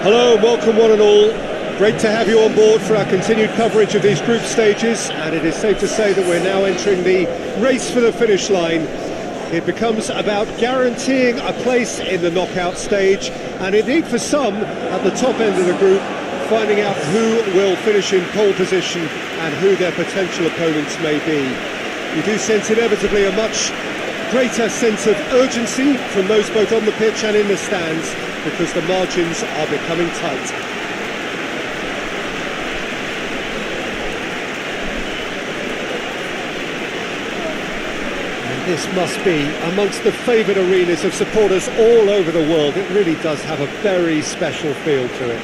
Hello, welcome one and all. Great to have you on board for our continued coverage of these group stages, and it is safe to say that we're now entering the race for the finish line. It becomes about guaranteeing a place in the knockout stage, and indeed for some at the top end of the group, finding out who will finish in pole position and who their potential opponents may be. You do sense inevitably a much greater sense of urgency from those both on the pitch and in the stands, because the margins are becoming tight. And this must be amongst the favoured arenas of supporters all over the world. It really does have a very special feel to it.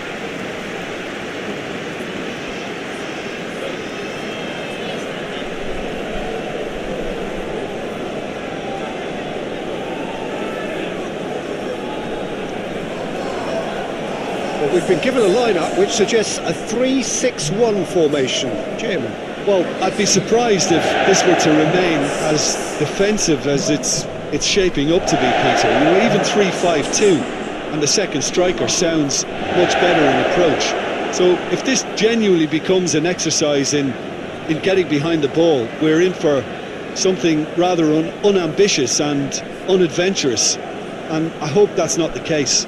Well, we've been given a lineup which suggests a 3-6-1 formation. Jim? Well, I'd be surprised if this were to remain as defensive as it's shaping up to be, Peter. You know, even 3-5-2, and the second striker sounds much better in approach. So if this genuinely becomes an exercise in getting behind the ball, we're in for something rather unambitious and unadventurous, and I hope that's not the case.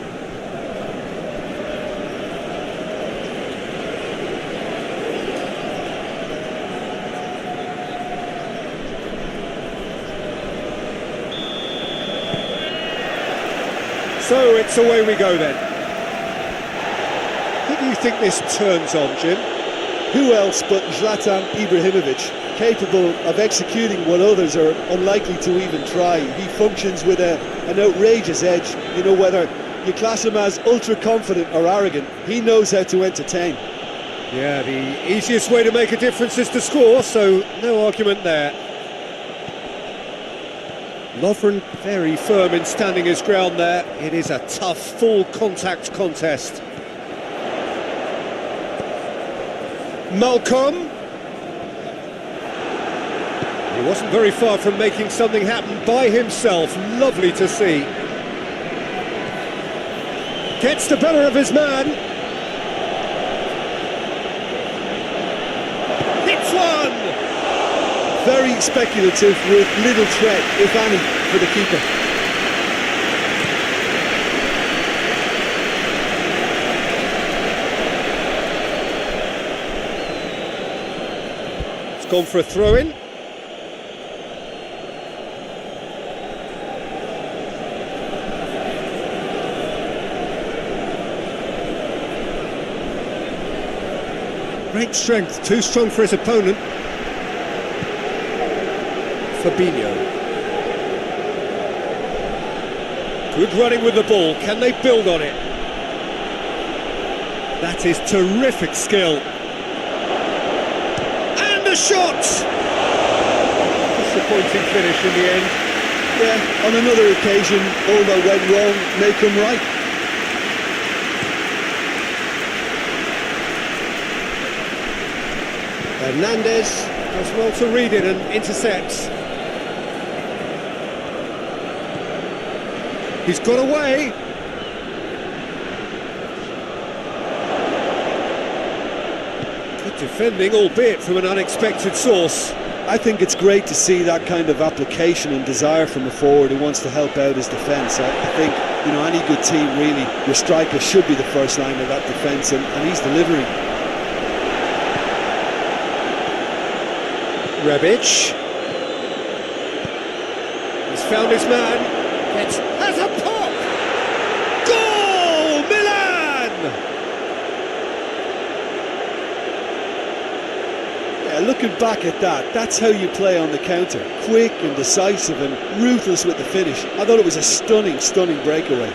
So it's away we go then. Who do you think this turns on, Jim? Who else but Zlatan Ibrahimovic, capable of executing what others are unlikely to even try. He functions with an outrageous edge. You know, whether you class him as ultra-confident or arrogant, he knows how to entertain. Yeah, the easiest way to make a difference is to score, so no argument there. Lovren very firm in standing his ground there. It is a tough, full-contact contest. Malcolm. He wasn't very far from making something happen by himself. Lovely to see. Gets the better of his man. Hits one! Very speculative with little threat, if any, for the keeper. It's gone for a throw-in. Great strength, too strong for his opponent. Fabinho. Good running with the ball. Can they build on it? That is terrific skill. And a shot! Disappointing finish in the end. Yeah, on another occasion, all that went wrong may come right. Hernandez does well to read it and intercepts. He's got away. Good defending, albeit from an unexpected source. I think it's great to see that kind of application and desire from a forward who wants to help out his defence. I think, you know, any good team really, your striker should be the first line of that defence, and he's delivering. Rebic. He's found his man. It has a pop! Goal! Milan! Yeah, looking back at that, that's how you play on the counter. Quick and decisive and ruthless with the finish. I thought it was a stunning, stunning breakaway.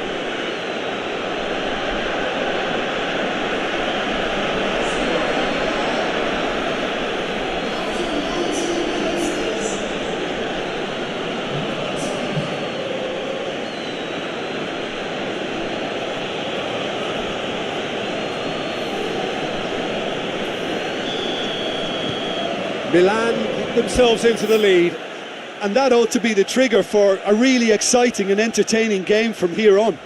Milan get themselves into the lead. And that ought to be the trigger for a really exciting and entertaining game from here on.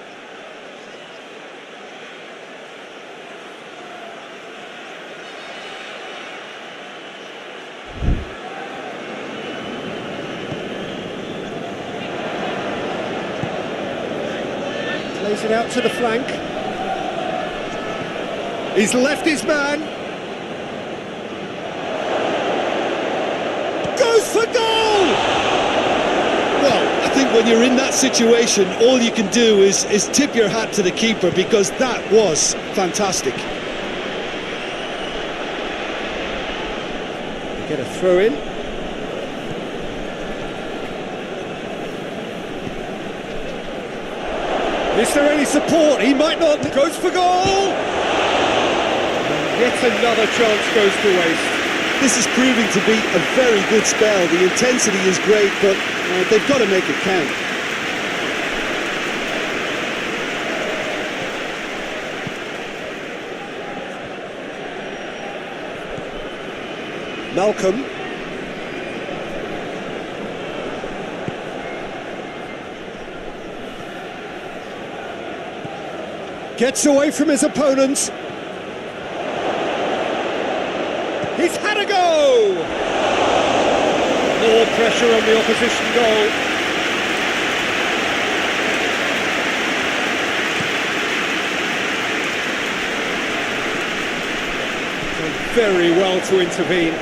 Plays it out to the flank. He's left his man. Goes for goal! Well, I think when you're in that situation, all you can do is tip your hat to the keeper, because that was fantastic. Get a throw in. Is there any support? He might not. Goes for goal! And yet another chance goes to waste. This is proving to be a very good spell. The intensity is great, but they've got to make it count. Malcolm. Gets away from his opponents. He's had a go! More pressure on the opposition goal. Done very well to intervene.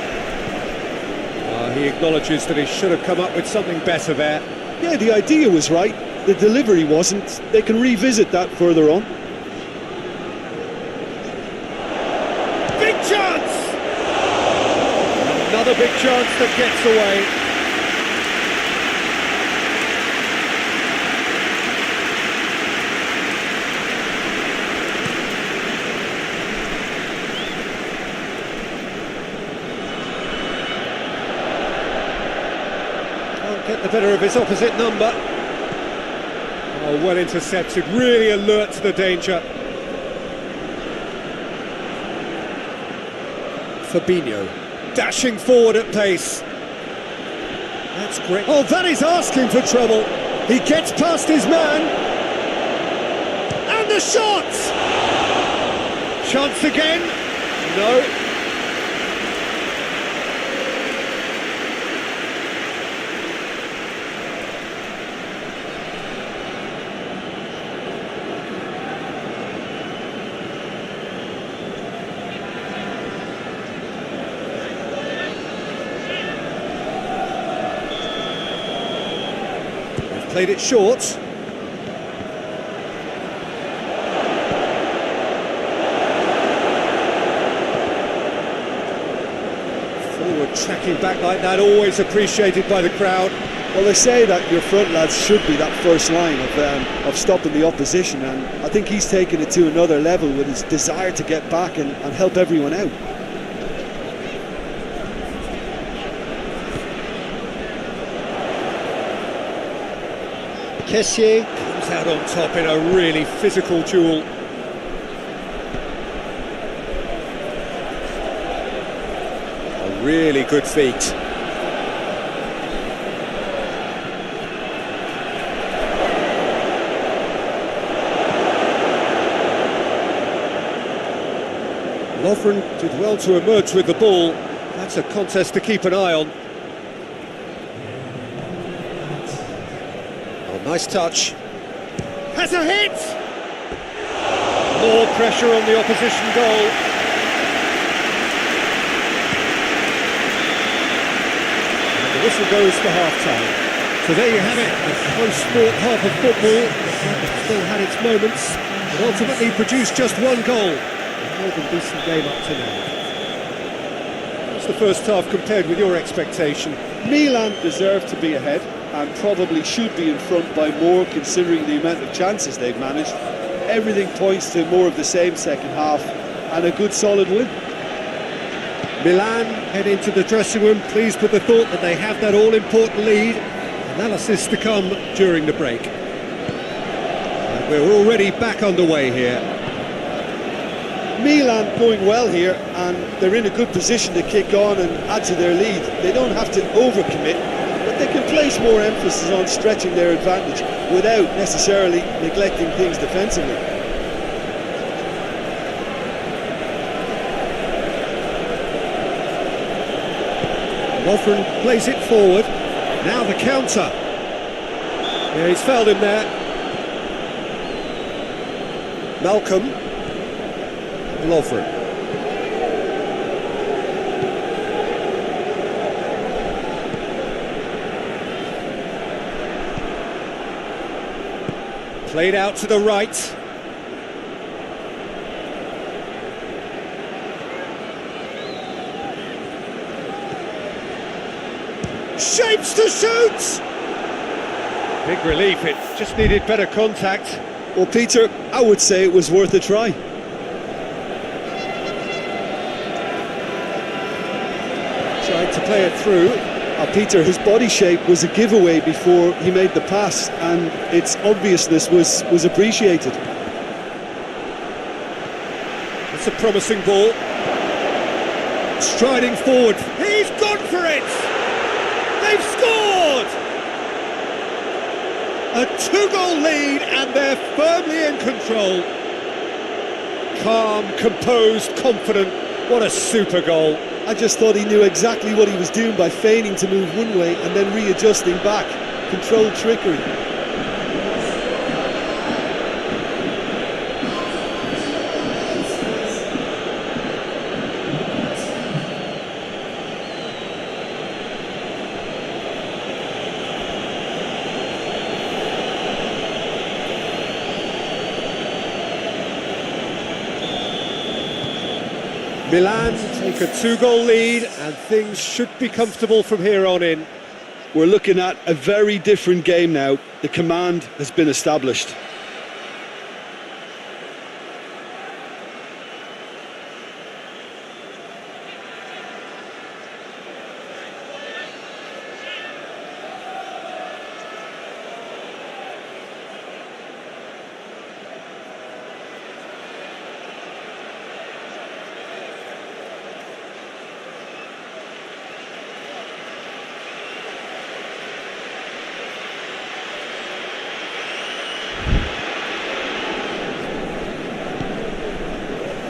He acknowledges that he should have come up with something better there. Yeah, the idea was right. The delivery wasn't. They can revisit that further on. Big chance! Another big chance that gets away. Can't get the better of his opposite number. Oh, well intercepted, really alert to the danger. Fabinho, dashing forward at pace. That's great. Oh, that is asking for trouble. He gets past his man. And the shot! Chance again. No. Played it short. Forward tracking back like that, always appreciated by the crowd. Well, they say that your front lads should be that first line of stopping the opposition, and I think he's taken it to another level with his desire to get back and help everyone out. Kessie comes out on top in a really physical duel. A really good feat. Lovren did well to emerge with the ball. That's a contest to keep an eye on. Nice touch. Has a hit! More pressure on the opposition goal. And the whistle goes for half-time. So there you have it, a close-fought half of football. Still had its moments, but ultimately produced just one goal. A more than decent game up to now. What's the first half compared with your expectation? Milan deserved to be ahead, and probably should be in front by more, considering the amount of chances they've managed. Everything points to more of the same second half and a good solid win. Milan head into the dressing room pleased with the thought that they have that all-important lead. Analysis to come during the break. And we're already back underway here. Milan going well here, and they're in a good position to kick on and add to their lead. They don't have to overcommit, but they can place more emphasis on stretching their advantage without necessarily neglecting things defensively. Lovren plays it forward. Now the counter. Yeah, he's fouled him there. Malcolm. Lovren. Played out to the right. Shapes to shoot! Big relief, it just needed better contact. Well, Peter, I would say it was worth a try. Tried to play it through. Peter, his body shape was a giveaway before he made the pass, and its obviousness was appreciated. It's a promising ball. Striding forward. He's gone for it! They've scored! A 2-goal lead, and they're firmly in control. Calm, composed, confident. What a super goal. I just thought he knew exactly what he was doing by feigning to move one way and then readjusting back. Controlled trickery. Milan take a 2-goal lead, and things should be comfortable from here on in. We're looking at a very different game now. The command has been established.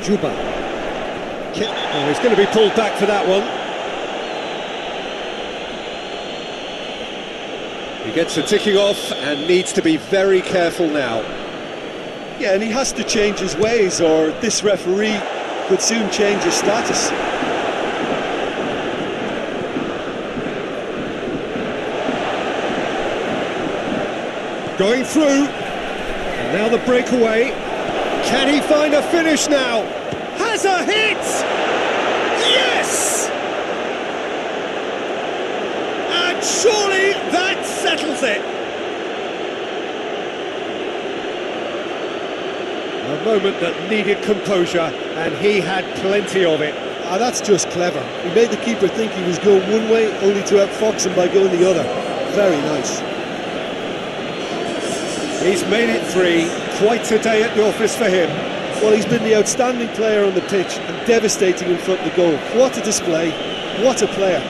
Juba. Oh, he's going to be pulled back for that one. He gets the ticking off and needs to be very careful now. Yeah, and he has to change his ways, or this referee could soon change his status. Going through, and now the breakaway. Can he find a finish now? Has a hit! Yes! And surely that settles it. A moment that needed composure, and he had plenty of it. That's just clever. He made the keeper think he was going one way, only to outfox him by going the other. Very nice. He's made it 3. Quite a day at the office for him. Well, he's been the outstanding player on the pitch and devastating in front of the goal. What a display. What a player.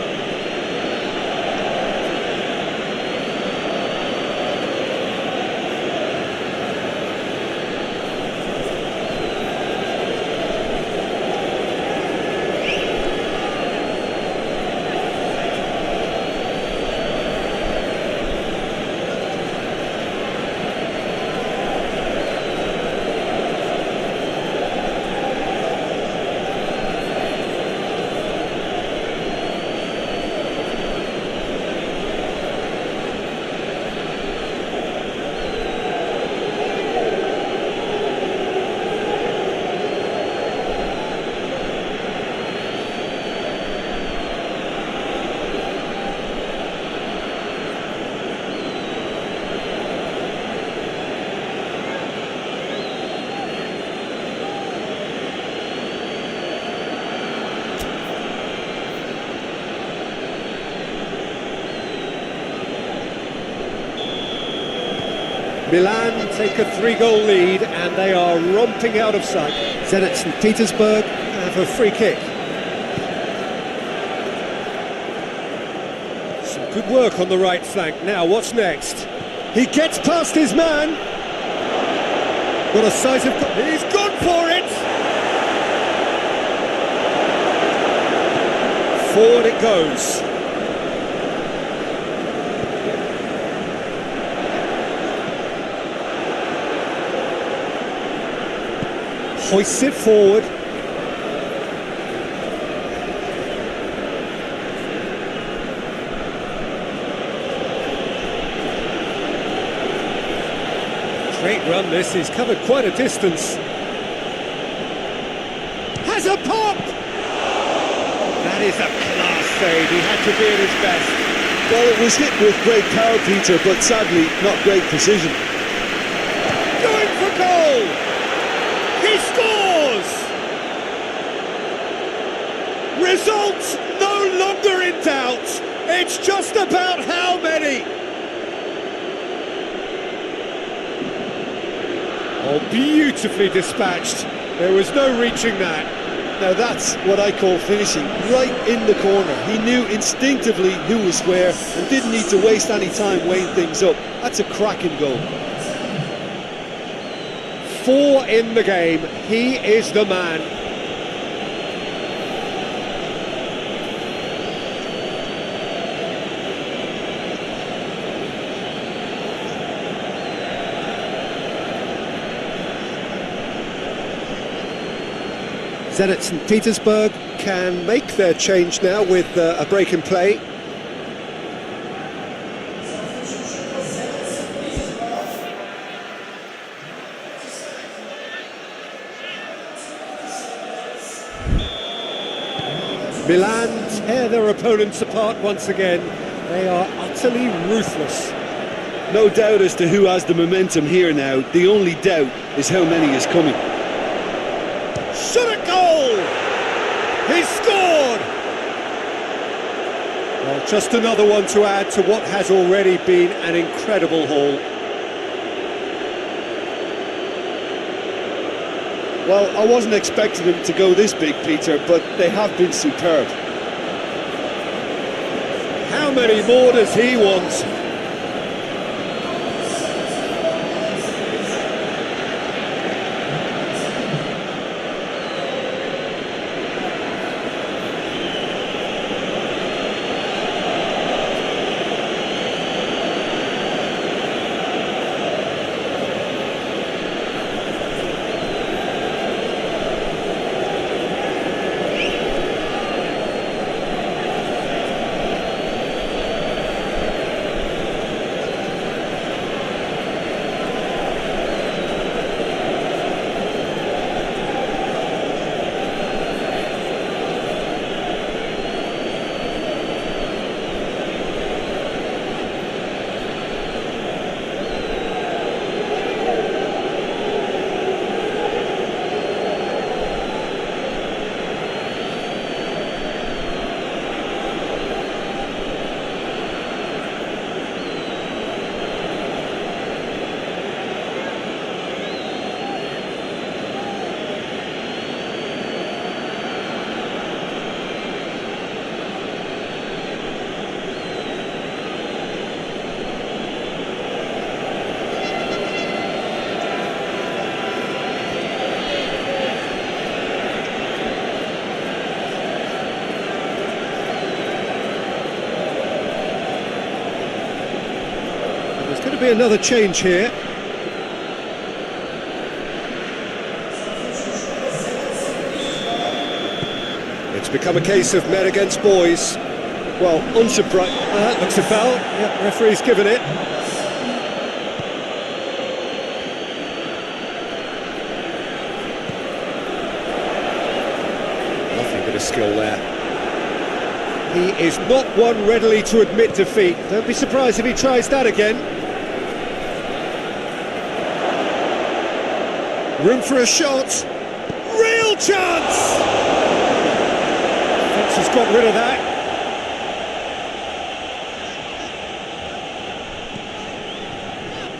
Milan take a 3-goal lead, and they are romping out of sight. Zenit St. Petersburg have a free kick. Some good work on the right flank. Now, what's next? He gets past his man. What a size of... He's gone for it! Forward it goes. hoists it forward. Great run this, he's covered quite a distance. Has a pop! That is a class save, he had to be at his best. Well, it was hit with great power, Peter, but sadly not great precision. Going for goal! He scores! Result no longer in doubt. It's just about how many. Oh, beautifully dispatched. There was no reaching that. Now that's what I call finishing, right in the corner. He knew instinctively who was where and didn't need to waste any time weighing things up. That's a cracking goal. 4 in the game. He is the man. Zenit St. Petersburg can make their change now with a break in play. Milan tear their opponents apart once again. They are utterly ruthless. No doubt as to who has the momentum here now. The only doubt is how many is coming. Shot a goal! He scored! Well, just another one to add to what has already been an incredible haul. Well, I wasn't expecting them to go this big, Peter, but they have been superb. How many more does he want? There's going to be another change here. It's become a case of men against boys. Well, unsurprised. Looks a foul. Yep, referee's given it. Nothing but a skill there. He is not one readily to admit defeat. Don't be surprised if he tries that again. Room for a shot. Real chance! Fence has got rid of that.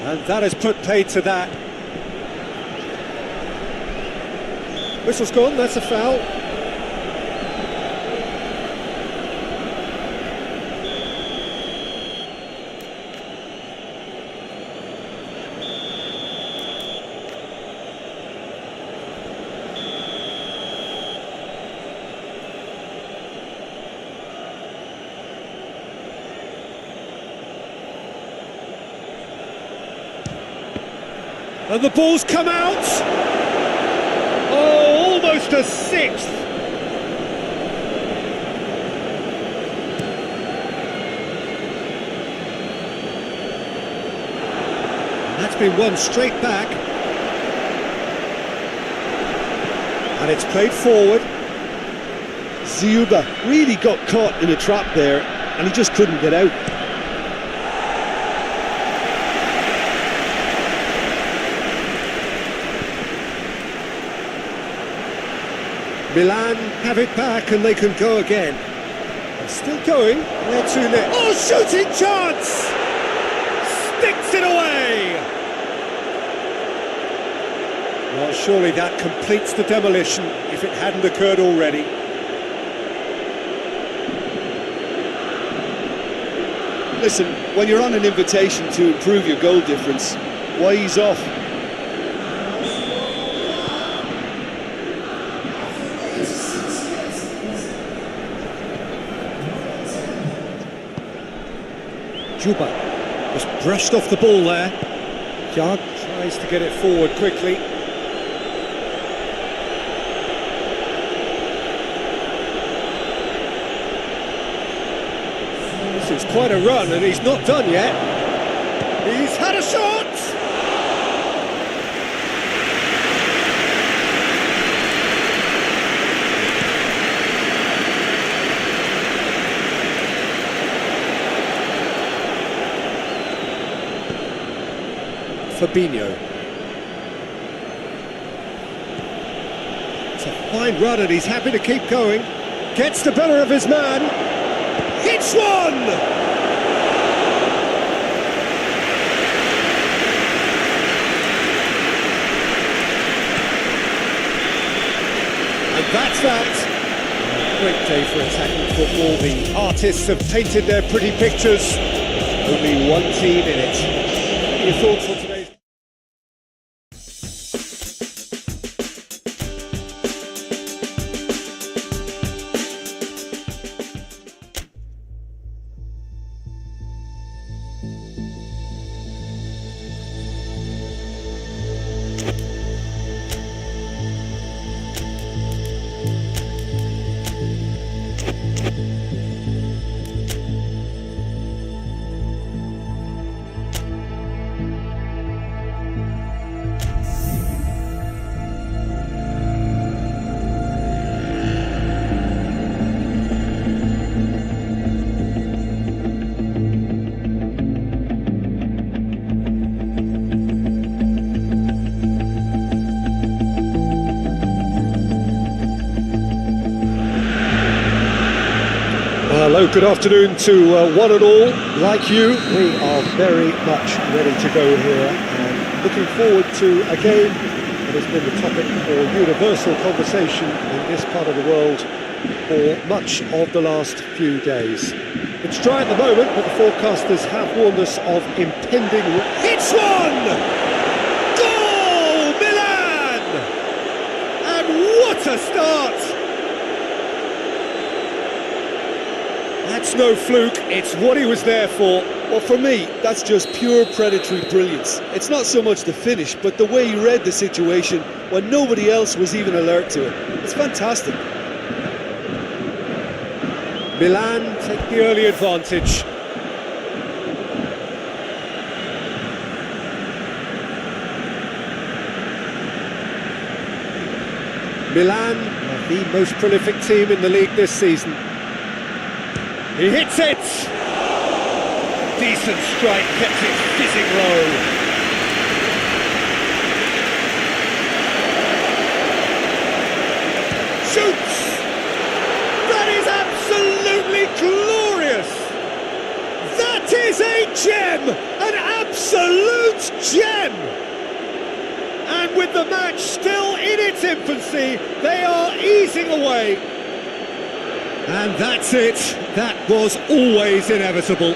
And that has put paid to that. Whistle's gone, that's a foul. And the ball's come out. Oh, almost a sixth. That's been won straight back. And it's played forward. Ziuba really got caught in a trap there, and he just couldn't get out. Milan have it back and they can go again. They're still going. They're 2-0. Oh, shooting chance! Sticks it away! Well, surely that completes the demolition if it hadn't occurred already. Listen, when you're on an invitation to improve your goal difference, why ease off? Juba just brushed off the ball there. Jag tries to get it forward quickly. This is quite a run and he's not done yet. He's had a shot! Fabinho. It's a fine run and he's happy to keep going. Gets the better of his man. Hits one! And that's that. A great day for attacking football. The artists have painted their pretty pictures. Only one team in it. Your thoughts on today's... Hello, good afternoon to one and all. Like you, we are very much ready to go here and looking forward to a game that has been the topic for universal conversation in this part of the world for much of the last few days. It's dry at the moment, but the forecasters have warned us of impending... Hits one! Goal, Milan! And what a start! That's no fluke, it's what he was there for. Well, for me, that's just pure predatory brilliance. It's not so much the finish, but the way he read the situation when nobody else was even alert to it. It's fantastic. Milan take the early advantage. Milan are the most prolific team in the league this season. He hits it! Decent strike, kept it fizzing low. Shoots! That is absolutely glorious! That is a gem! An absolute gem! And with the match still in its infancy, they are easing away. And that's it. That was always inevitable.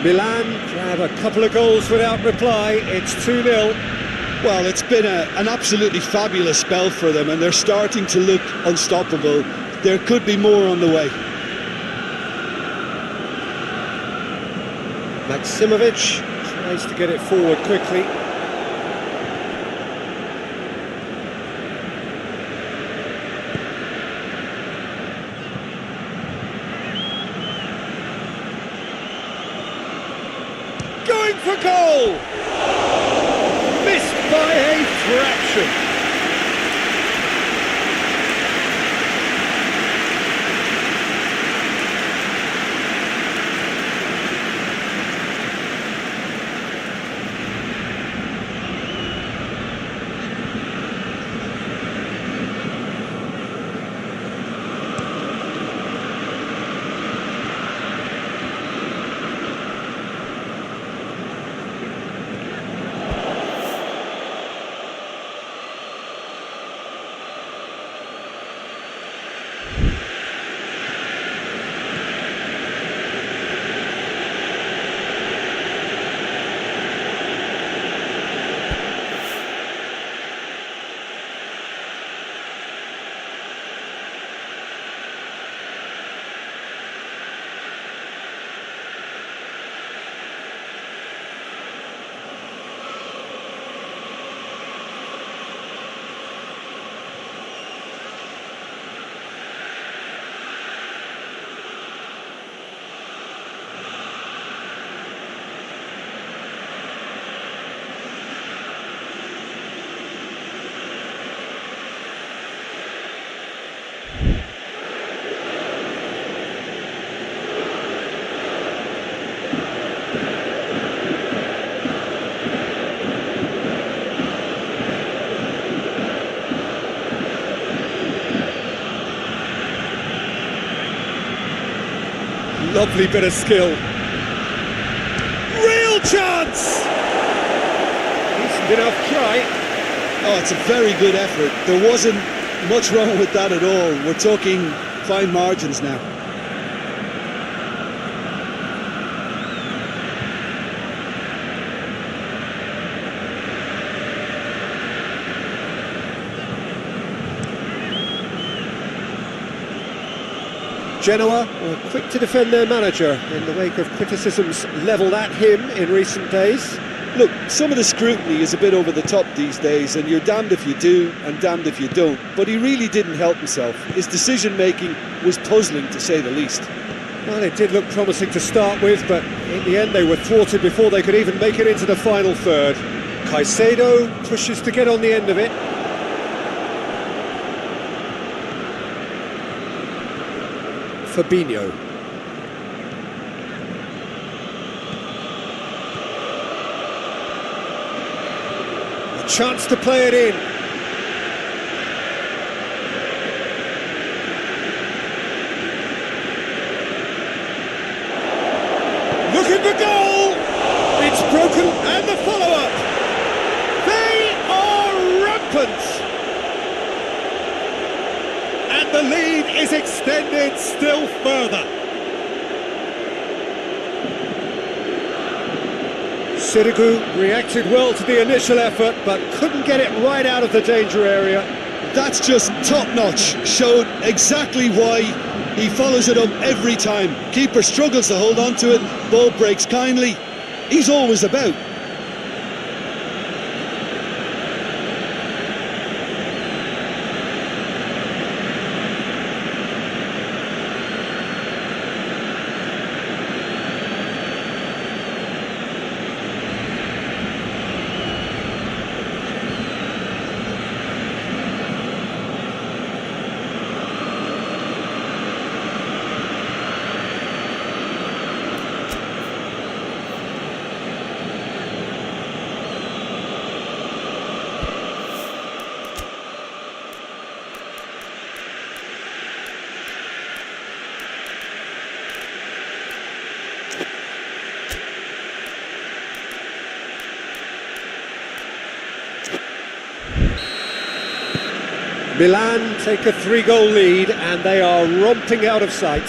Milan grab a couple of goals without reply. It's 2-0. Well, it's been an absolutely fabulous spell for them, and they're starting to look unstoppable. There could be more on the way. Maximovic tries to get it forward quickly. Going for goal! Missed by a fraction. Lovely bit of skill. Real chance! Decent enough try. Oh, it's a very good effort. There wasn't much wrong with that at all. We're talking fine margins now. Genoa were quick to defend their manager in the wake of criticisms levelled at him in recent days. Look, some of the scrutiny is a bit over the top these days, and you're damned if you do and damned if you don't. But he really didn't help himself. His decision-making was puzzling, to say the least. Well, it did look promising to start with, but in the end they were thwarted before they could even make it into the final third. Caicedo pushes to get on the end of it. Fabinho. A chance to play it in. Looking for goal! It's broken, and the follow-up! They are rampant! And the lead is extended still further. Seru reacted well to the initial effort, but couldn't get it right out of the danger area. That's just top-notch. Showed exactly why he follows it up every time. Keeper struggles to hold on to it, ball breaks kindly. He's always about. Milan take a 3-goal lead and they are romping out of sight.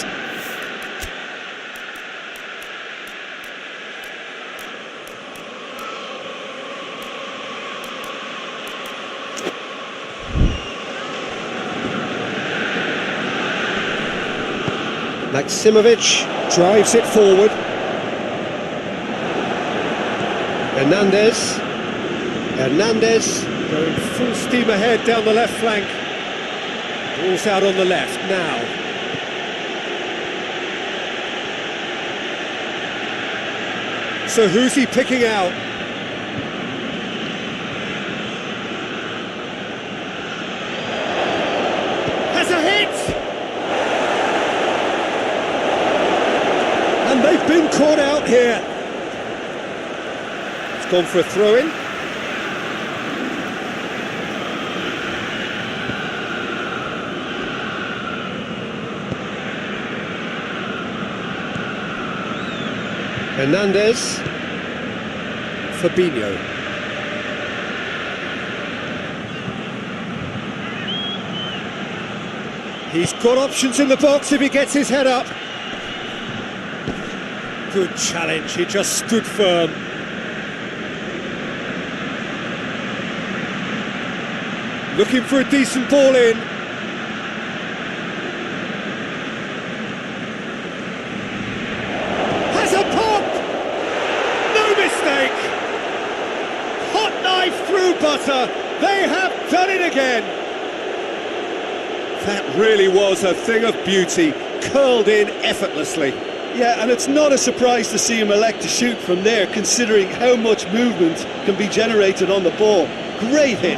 Maximovic drives it forward. Hernandez going full steam ahead down the left flank. Ball's out on the left now. So who's he picking out? Has a hit! And they've been caught out here. It's gone for a throw-in. Hernandez, Fabinho. He's got options in the box if he gets his head up. Good challenge, he just stood firm. Looking for a decent ball in. Butter, they have done it again. That really was a thing of beauty, curled in effortlessly. Yeah, and it's not a surprise to see him elect to shoot from there, considering how much movement can be generated on the ball. Great hit.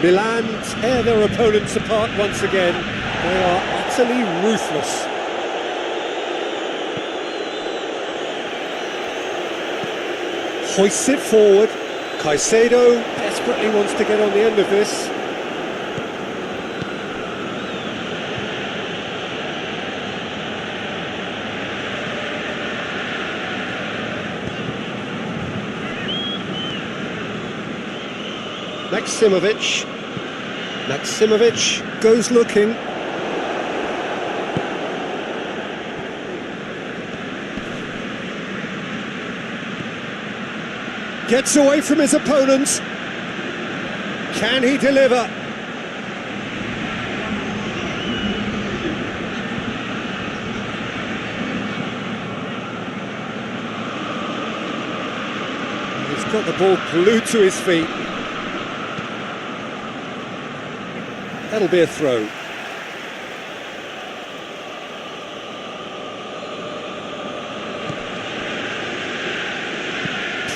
Milan tear their opponents apart once again. They are utterly ruthless. Hoists it forward. Caicedo desperately wants to get on the end of this. Maximovic goes looking. Gets away from his opponents. Can he deliver? He's got the ball glued to his feet. That'll be a throw.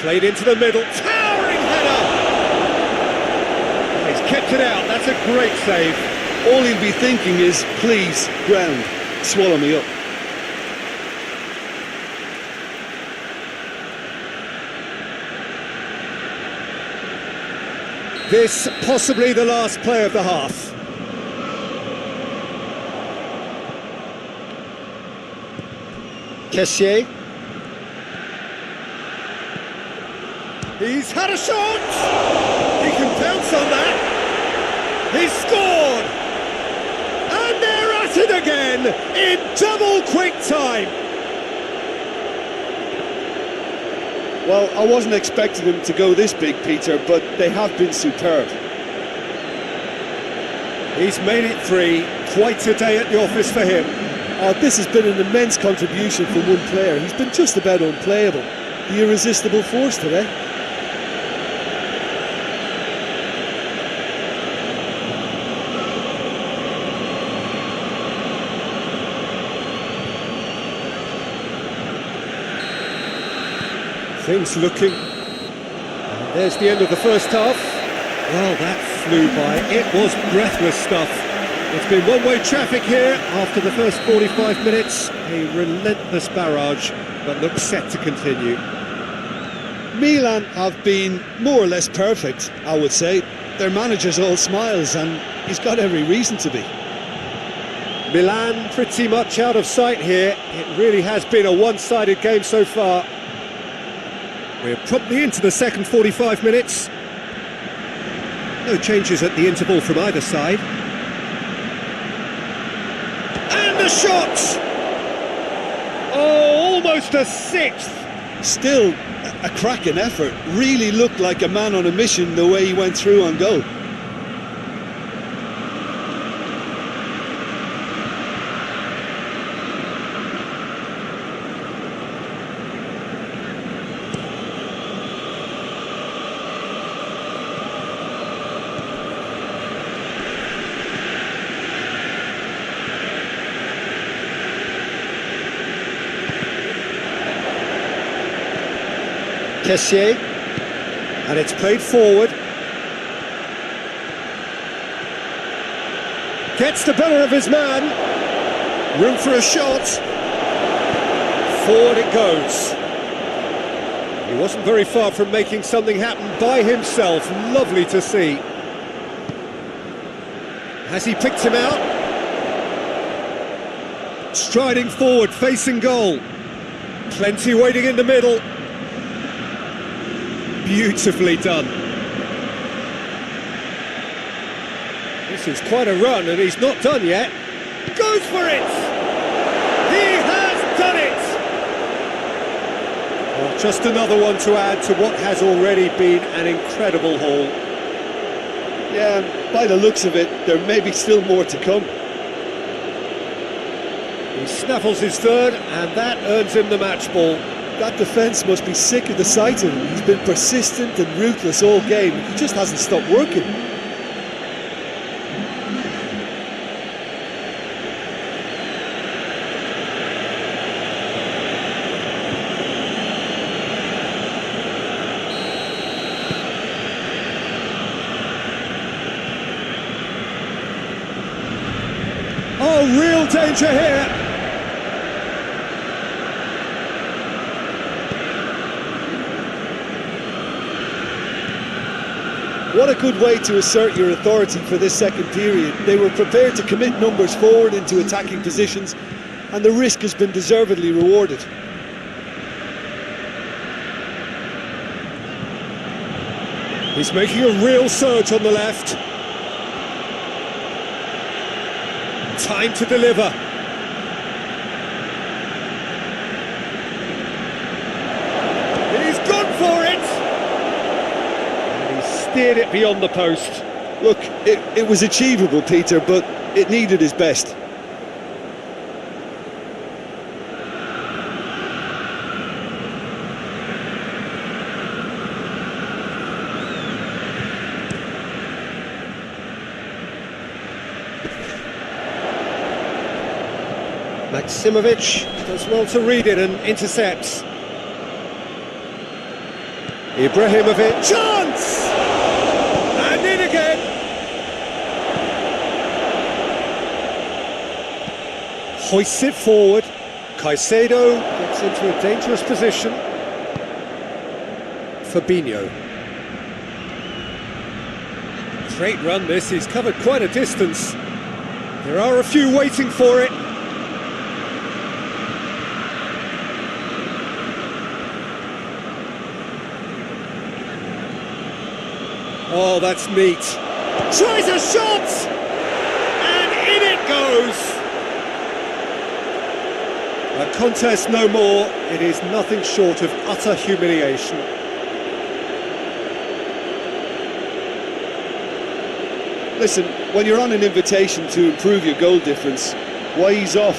Played into the middle, towering header! He's kept it out, that's a great save. All he'll be thinking is, please, ground, swallow me up. This possibly the last play of the half. Kessié. He's had a shot! He can pounce on that. He's scored! And they're at it again in double quick time. Well, I wasn't expecting them to go this big, Peter, but they have been superb. He's made it three. Quite a day at the office for him. This has been an immense contribution from one player. He's been just about unplayable. The irresistible force today. Things looking. And there's the end of the first half. Well, that flew by. It was breathless stuff. It's been one-way traffic here after the first 45 minutes. A relentless barrage, but looks set to continue. Milan have been more or less perfect, I would say. Their manager's all smiles, and he's got every reason to be. Milan pretty much out of sight here. It really has been a one-sided game so far. We're promptly into the second 45 minutes. No changes at the interval from either side. And the shot! Oh, almost a sixth! Still a cracking effort. Really looked like a man on a mission the way he went through on goal. Kessié, and it's played forward. Gets the better of his man. Room for a shot. Forward it goes. He wasn't very far from making something happen by himself. Lovely to see. Has he picked him out? Striding forward, facing goal. Plenty waiting in the middle. Beautifully done. This is quite a run, and he's not done yet. Goes for it! He has done it! Well, just another one to add to what has already been an incredible haul. Yeah, by the looks of it, there may be still more to come. He snaffles his third, and that earns him the match ball. That defence must be sick of the sight of him. He's been persistent and ruthless all game. He just hasn't stopped working. Oh, real danger here. What a good way to assert your authority for this second period. They were prepared to commit numbers forward into attacking positions, and the risk has been deservedly rewarded. He's making a real surge on the left. Time to deliver. He's gone for it! Steered it beyond the post. Look, it was achievable, Peter, but it needed his best. Maximovic does well to read it and intercepts. Ibrahimovic, chance! And in again! Hoists it forward. Caicedo gets into a dangerous position. Fabinho. Great run this, he's covered quite a distance. There are a few waiting for it. Oh, that's neat. Tries a shot! And in it goes! A contest no more. It is nothing short of utter humiliation. Listen, when you're on an invitation to improve your goal difference, why ease off?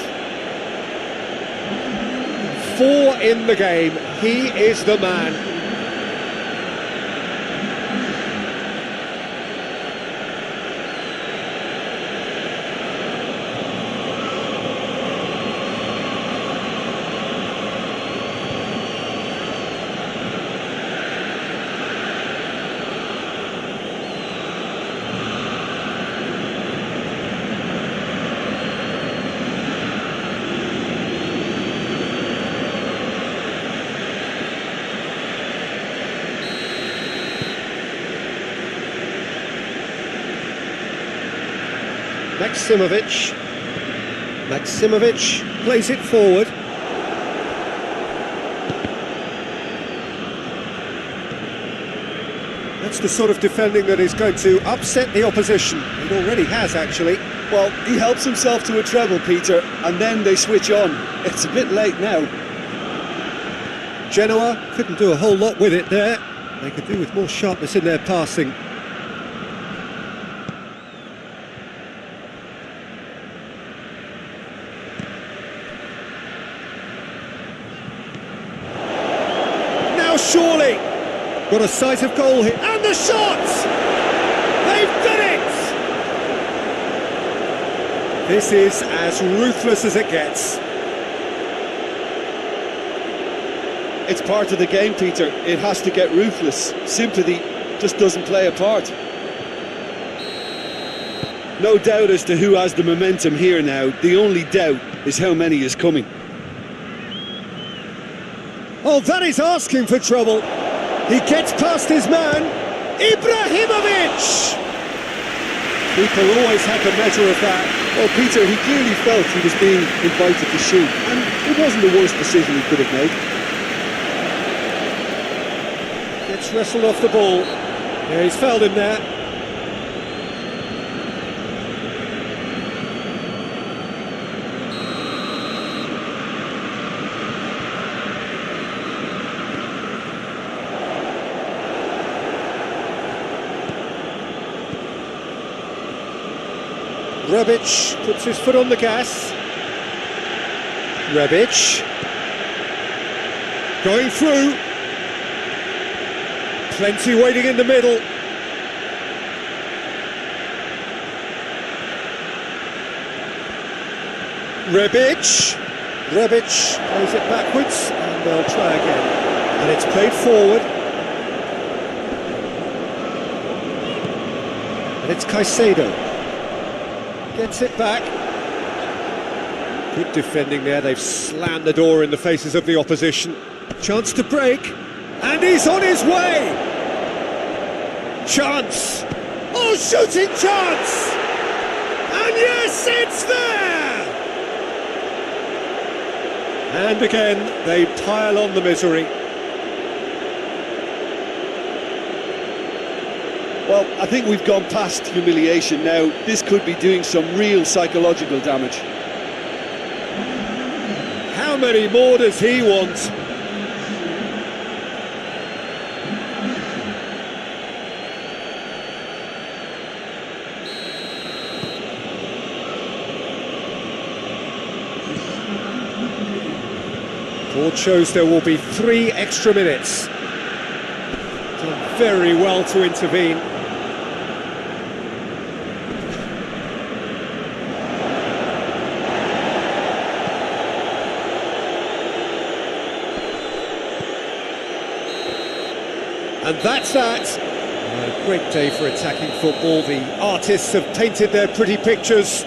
4 in the game. He is the man. Maximovic plays it forward. That's the sort of defending that is going to upset the opposition. It already has, actually. Well, he helps himself to a treble, Peter, and then they switch on. It's a bit late now. Genoa couldn't do a whole lot with it there. They could do with more sharpness in their passing. Now surely! Got a sight of goal here. And the shot! They've done it! This is as ruthless as it gets. It's part of the game, Peter. It has to get ruthless. Sympathy just doesn't play a part. No doubt as to who has the momentum here now. The only doubt is how many is coming. Oh, that is asking for trouble. He gets past his man, Ibrahimovic! People always have the measure of that. Well, Peter, he clearly felt he was being invited to shoot, and it wasn't the worst decision he could have made. Gets wrestled off the ball. Yeah, he's fouled him there. Rebic puts his foot on the gas. Rebic going through. Plenty waiting in the middle. Rebic plays it backwards, and they'll try again. And it's played forward. And it's Caicedo. Gets it back. Good defending there. They've slammed the door in the faces of the opposition. Chance to break. And he's on his way! Chance! Oh, shooting chance! And yes, it's there! And again, they pile on the misery. Well, I think we've gone past humiliation now. This could be doing some real psychological damage. How many more does he want? Board shows there will be 3 extra minutes. Done very well to intervene. And that's that. A great day for attacking football. The artists have painted their pretty pictures.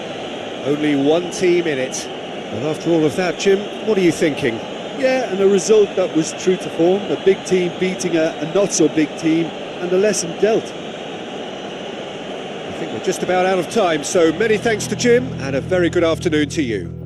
Only one team in it. And after all of that, Jim, what are you thinking? Yeah, and a result that was true to form. A big team beating a not-so-big team, and a lesson dealt. I think we're just about out of time, so many thanks to Jim, and a very good afternoon to you.